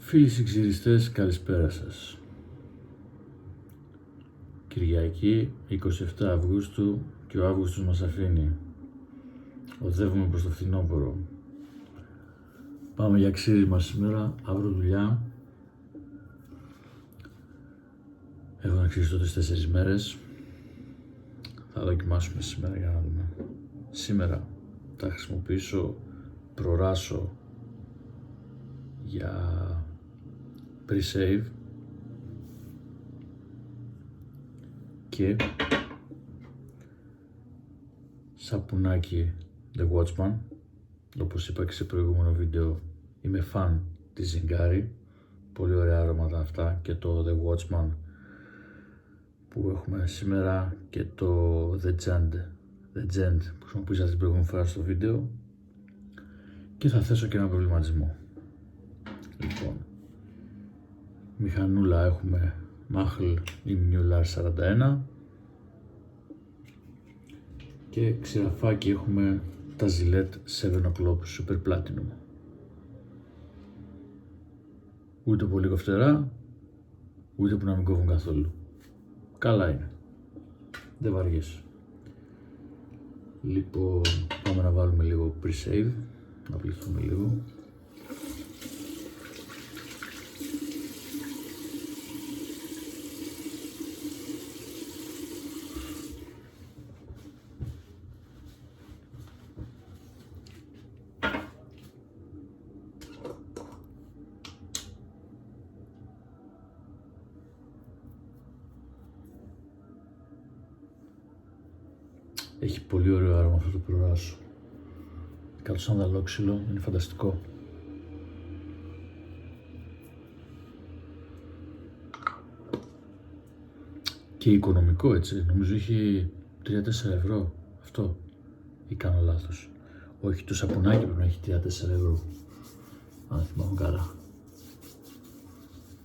Φίλοι συγξηριστές, καλησπέρα σας. Κυριακή 27 Αυγούστου και ο Αύγουστος μας αφήνει. Οδεύουμε προς το φθινόπωρο. Πάμε για ξύρισμα σήμερα, αύριο δουλειά. Έχω να ξυριστώ τις 4 μέρες. Θα δοκιμάσουμε σήμερα για να δούμε. Σήμερα θα χρησιμοποιήσω προράσο για pre-save και σαπουνάκι The Watchman. Όπως είπα και σε προηγούμενο βίντεο, είμαι φαν της Zingari, πολύ ωραία αρώματα αυτά, και το The Watchman που έχουμε σήμερα και το The Gent που χρησιμοποίησα την προηγούμενη φορά στο βίντεο, και θα θέσω και ένα προβληματισμό. Λοιπόν, μηχανούλα έχουμε Mahle Mueller 41 και ξηραφάκι έχουμε τα Gillette 7 O'Clock Super Platinum. Ούτε πολύ κοφτερά, ούτε που να μην κόβουν καθόλου. Καλά είναι. Δεν βαριέσαι. Λοιπόν, πάμε να βάλουμε λίγο pre-save, να πληθούμε λίγο. Έχει πολύ ωραίο άρωμα αυτό το προράσο. Κάτω σαν δαλόξυλο, είναι φανταστικό. Και οικονομικό, έτσι, νομίζω έχει 3-4 ευρώ αυτό, ή κάνω λάθος? Όχι, το σαπουνάκι πρέπει να έχει 3-4 ευρώ, αν θυμάμαι καλά.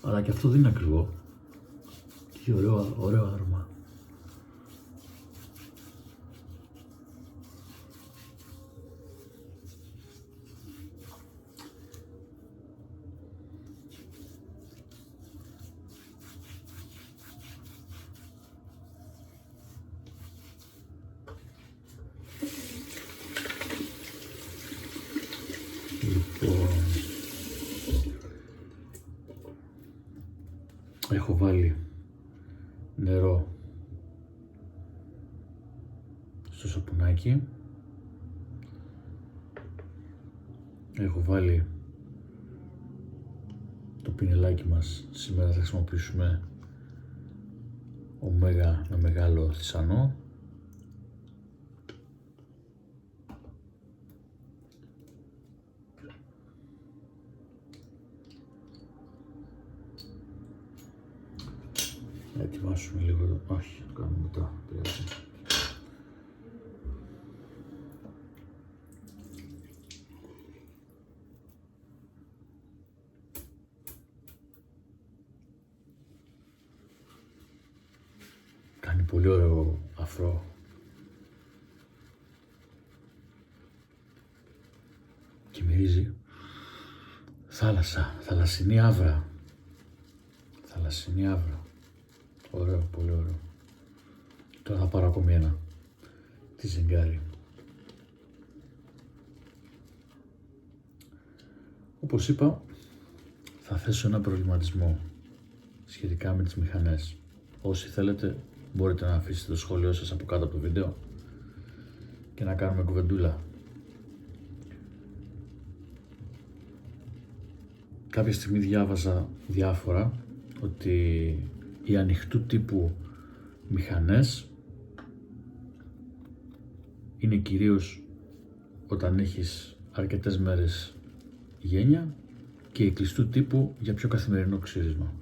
Αλλά και αυτό δεν είναι ακριβό. Έχει ωραίο άρωμα. Λοιπόν, έχω βάλει νερό στο σαπουνάκι, έχω βάλει το πινελάκι μας. Σήμερα θα χρησιμοποιήσουμε ωμέγα με μεγάλο θυσανό. Να ετοιμάσουμε λίγο, όχι, το κάνουμε μετά, πειράζει. Κάνει πολύ ωραίο αφρό. Και μυρίζει θάλασσα, θαλασσινή άβρα. Θαλασσινή άβρα. Ωραίο, πολύ ωραίο. Τώρα θα πάρω ακόμη ένα, τη Zingari. Όπως είπα, θα θέσω ένα προβληματισμό σχετικά με τις μηχανές. Όσοι θέλετε, μπορείτε να αφήσετε το σχόλιο σας από κάτω από το βίντεο και να κάνουμε κουβεντούλα. Κάποια στιγμή διάβαζα διάφορα ότι οι ανοιχτού τύπου μηχανές είναι κυρίως όταν έχεις αρκετές μέρες γένεια, και οι κλειστού τύπου για πιο καθημερινό ξύρισμα.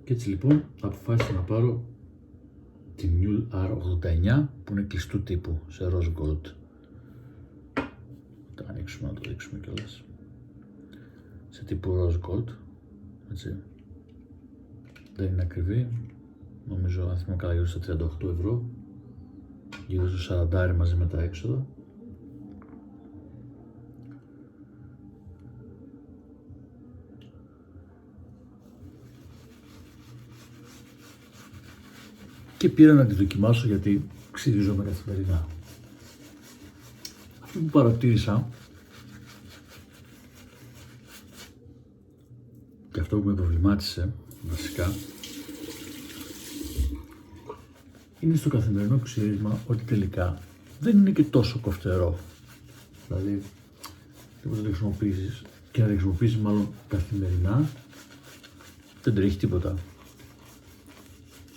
Και έτσι λοιπόν αποφάσισα να πάρω τη Mueller R89 που είναι κλειστού τύπου σε rose gold. Θα ανοίξουμε να το δείξουμε κιόλας. Σε τύπου rose gold, έτσι. Δεν είναι ακριβή, νομίζω, αν θυμάμαι καλά, γύρω στα 38 ευρώ, γύρω στο 40 μαζί με τα έξοδα. και πήρα να τη δοκιμάσω γιατί ξυρίζομαι καθημερινά. Αυτό που παρατήρησα και αυτό που με προβλημάτισε βασικά είναι στο καθημερινό ξύρισμα ότι τελικά δεν είναι και τόσο κοφτερό. Δηλαδή, τίποτα το χρησιμοποιήσεις και να το χρησιμοποιήσεις μάλλον καθημερινά δεν τρέχει τίποτα.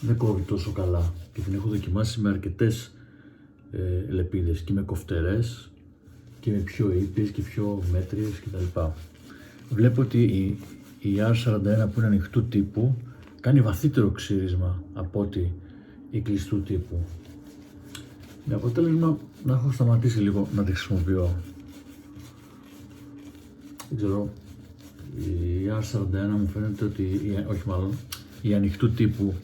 Δεν κόβει τόσο καλά και την έχω δοκιμάσει με αρκετές λεπίδες και με κοφτερές και με πιο ήπιες και πιο μέτριες κτλ. Βλέπω ότι η R41 που είναι ανοιχτού τύπου κάνει βαθύτερο ξύρισμα από ότι η κλειστού τύπου. Με αποτέλεσμα να έχω σταματήσει λίγο να τη χρησιμοποιώ. Δεν ξέρω, η R41 μου φαίνεται ότι, όχι μάλλον, οι ανοιχτού τύπου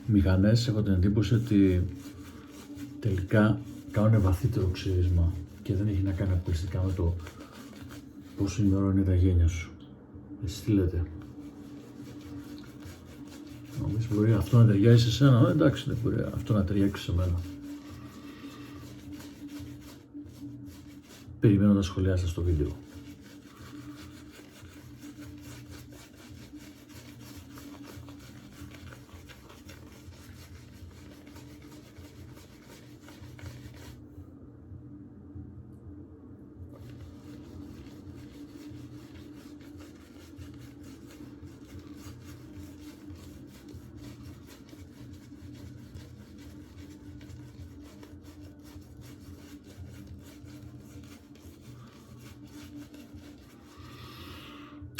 μηχανές έχω την εντύπωση ότι τελικά κάνουν βαθύτερο ξύρισμα και δεν έχει να κάνει αποκλειστικά με το πόσο ημερών είναι τα γένια σου. Εσείς τι λέτε? Νομίζω μπορεί αυτό να ταιριάζει σε σένα, εντάξει δεν μπορεί αυτό να ταιριάξει σε μένα. Περιμένω τα σχόλιά σας στο βίντεο.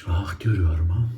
Αχ, τι ωραίο άρωμα.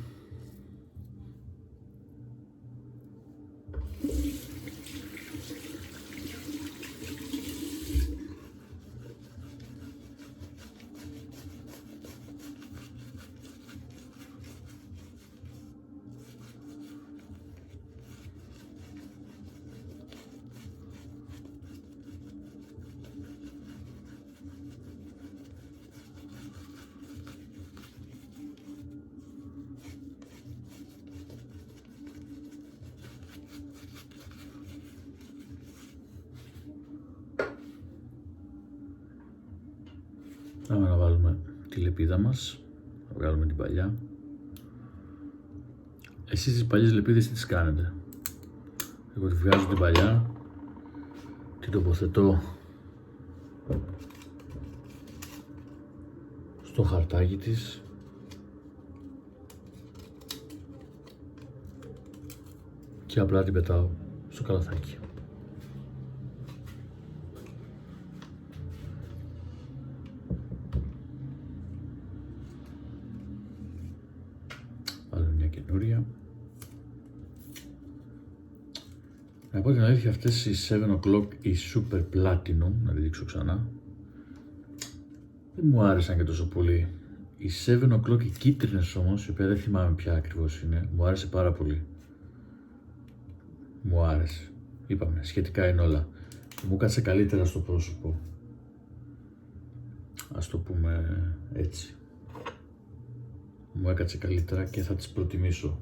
Πάμε να βάλουμε τη λεπίδα μας, να βγάλουμε την παλιά. Εσείς τις παλιές λεπίδες τι τις κάνετε? Εγώ τη βγάζω την παλιά, την τοποθετώ στο χαρτάκι της και απλά την πετάω στο καλαθάκι. Άλλο μια καινούρια. Να πω την αλήθεια, αυτές οι 7 o'clock, οι Super Platinum, να τη δείξω ξανά, δεν μου άρεσαν και τόσο πολύ. Οι 7 o'clock, οι κίτρινες όμως, η οποία δεν θυμάμαι ποια ακριβώς είναι, μου άρεσε πάρα πολύ. Μου άρεσε. Είπαμε, σχετικά είναι όλα. Μου κάτσε καλύτερα στο πρόσωπο. Ας το πούμε έτσι. Μου έκατσε καλύτερα και θα τις προτιμήσω.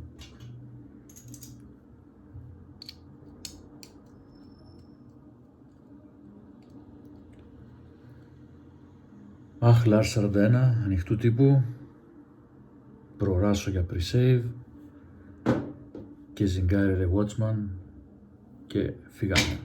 Αχλάρ 41, ανοιχτού τύπου, προράσω για pre-save και ζιγκάρι ρε Watchman και φύγαμε.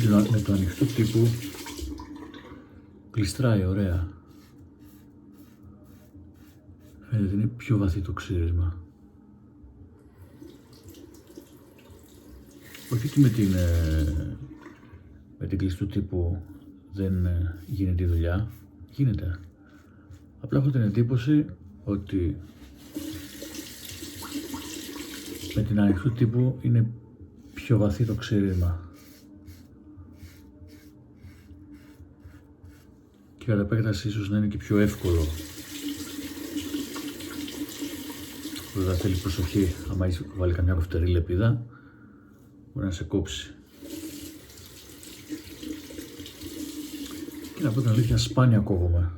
Δηλαδή με το ανοιχτό τύπου κλειστράει ωραία. Φαίνεται είναι πιο βαθύ το ξύρισμα. Όχι ότι με την κλειστού τύπου δεν γίνεται η δουλειά. Γίνεται. Απλά έχω την εντύπωση ότι με την ανοιχτού τύπου είναι πιο βαθύ το ξύρισμα. Και κατά επέκταση ίσως να είναι και πιο εύκολο. Βέβαια θέλει προσοχή, άμα έχεις βάλει καμιά κοφτερή λεπίδα, μπορεί να σε κόψει. Και να πω την αλήθεια, σπάνια κόβομαι.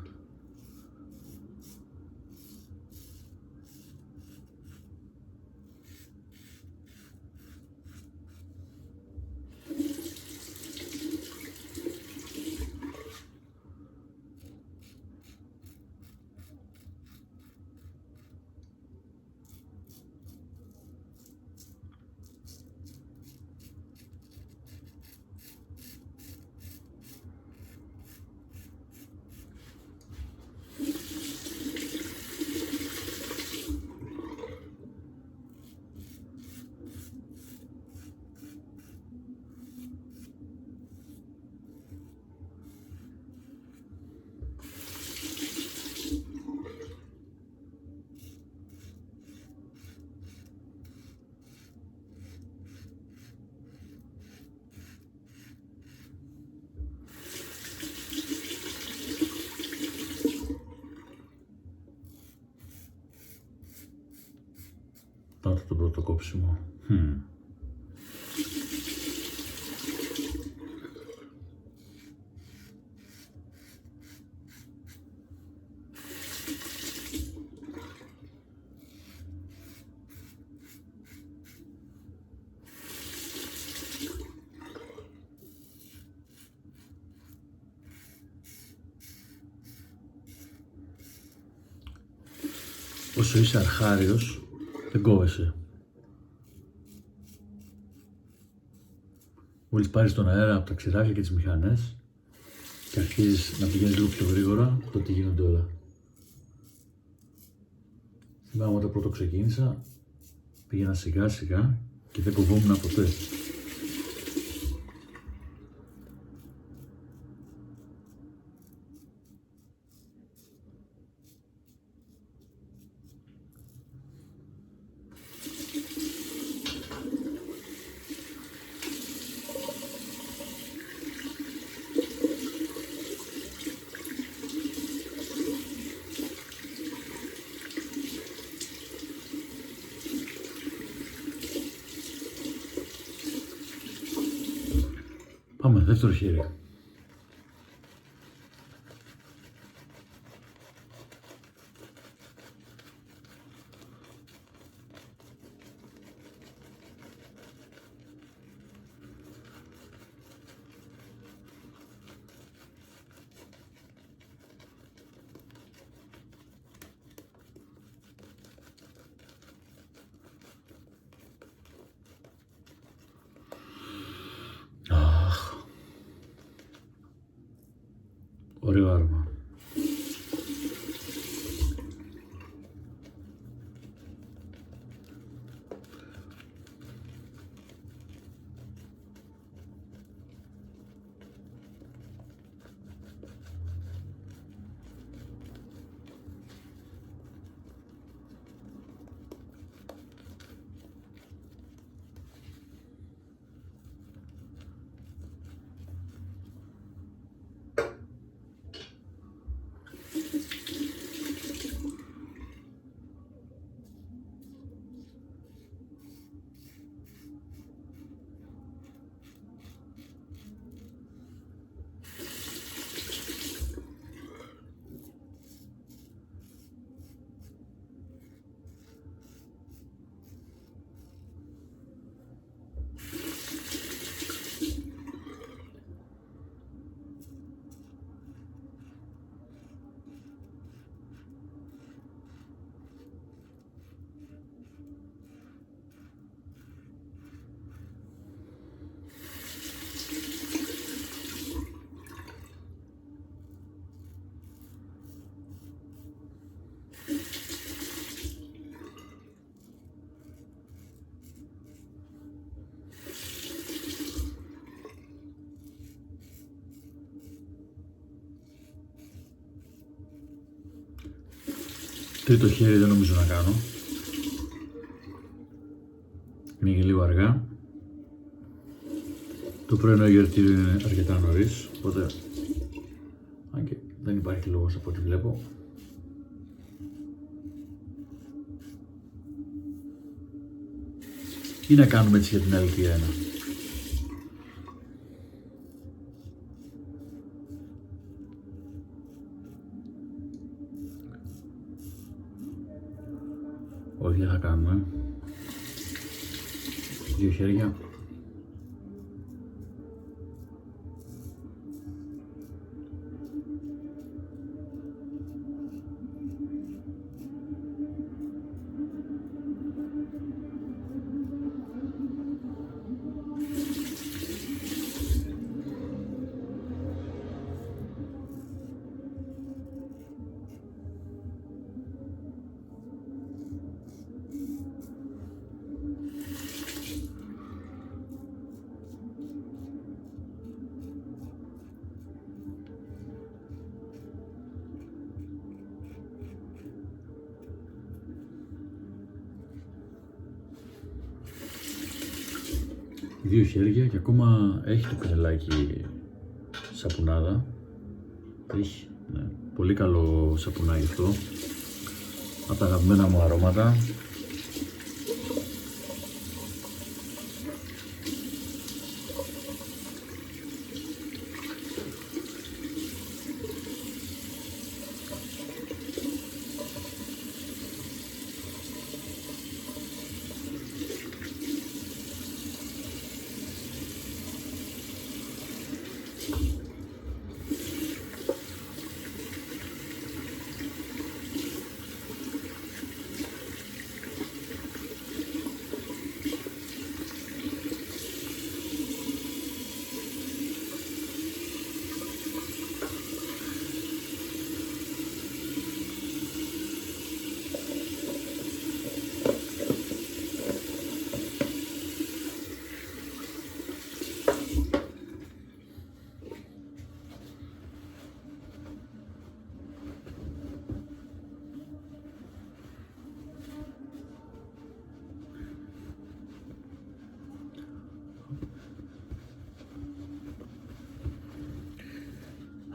Πάτε το πρώτο κόψιμο. Όσο είσαι αρχάριος, δεν κόβεσαι. Μόλις πάρεις τον αέρα από τα ξηράφια και τις μηχανές και αρχίζεις να πηγαίνεις λίγο πιο γρήγορα, τότε γίνονται όλα. Θυμάμαι όταν πρώτο ξεκίνησα, πήγαινα σιγά σιγά και δεν κοβόμουν ποτέ. Πάμε, δεύτερο χέρι. Ωραίο άρμα. Τρίτο χέρι δεν νομίζω να κάνω. Είναι και λίγο αργά. Το πρωινό γιορτήριο είναι αρκετά νωρίς, οπότε αν και δεν υπάρχει λόγος από ό,τι βλέπω. Ή να κάνουμε έτσι για την άλλη ένα. πόδια θα κάνουμε. 2 χέρια. Δύο χέρια και ακόμα έχει το πινελάκι σαπουνάδα. Έχει, ναι, πολύ καλό σαπουνάκι αυτό. Από τα αγαπημένα μου αρώματα.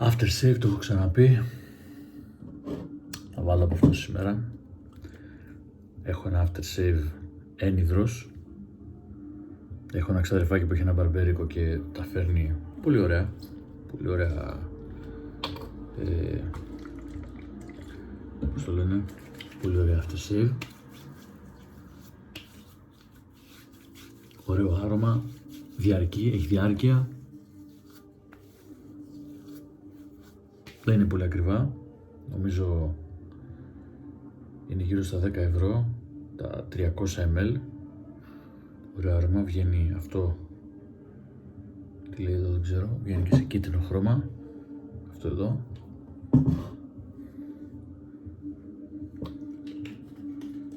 After shave το έχω ξαναπεί. Θα βάλω από αυτό σήμερα. Έχω ένα after shave ένυδρος. Έχω ένα ξαδερφάκι που έχει ένα μπαρμπέρικο και τα φέρνει πολύ ωραία. Πολύ ωραία. Πώς το λένε, πολύ ωραία after shave. Ωραίο άρωμα, διαρκεί, έχει διάρκεια. Δεν είναι πολύ ακριβά, νομίζω είναι γύρω στα 10 ευρώ, τα 300 ml. Ωραίο άρωμα, βγαίνει αυτό, τι λέει εδώ δεν ξέρω, βγαίνει και σε κίτρινο χρώμα, αυτό εδώ.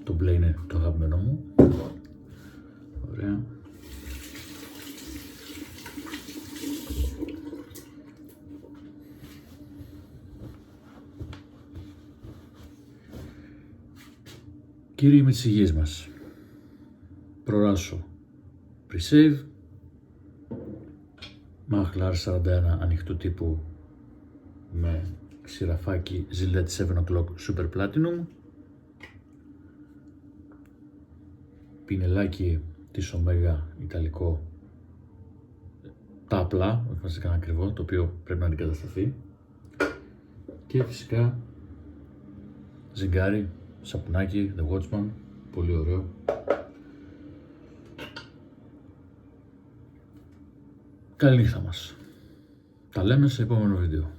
Το μπλε είναι το αγαπημένο μου. Ωραία. Κύριοι με τις υγείες μας, προράσω pre-save, Machlar 41 ανοιχτού τύπου με σειραφάκι Gillette 7 O'Clock Super Platinum, πινελάκι της Omega ιταλικό, τα απλά, όχι μας έκανα ακριβό, το οποίο πρέπει να αντικατασταθεί, και φυσικά ζευγάρι, σαπουνάκι, The Watchman, πολύ ωραίο. Καλή νύχτα μας. Τα λέμε σε επόμενο βίντεο.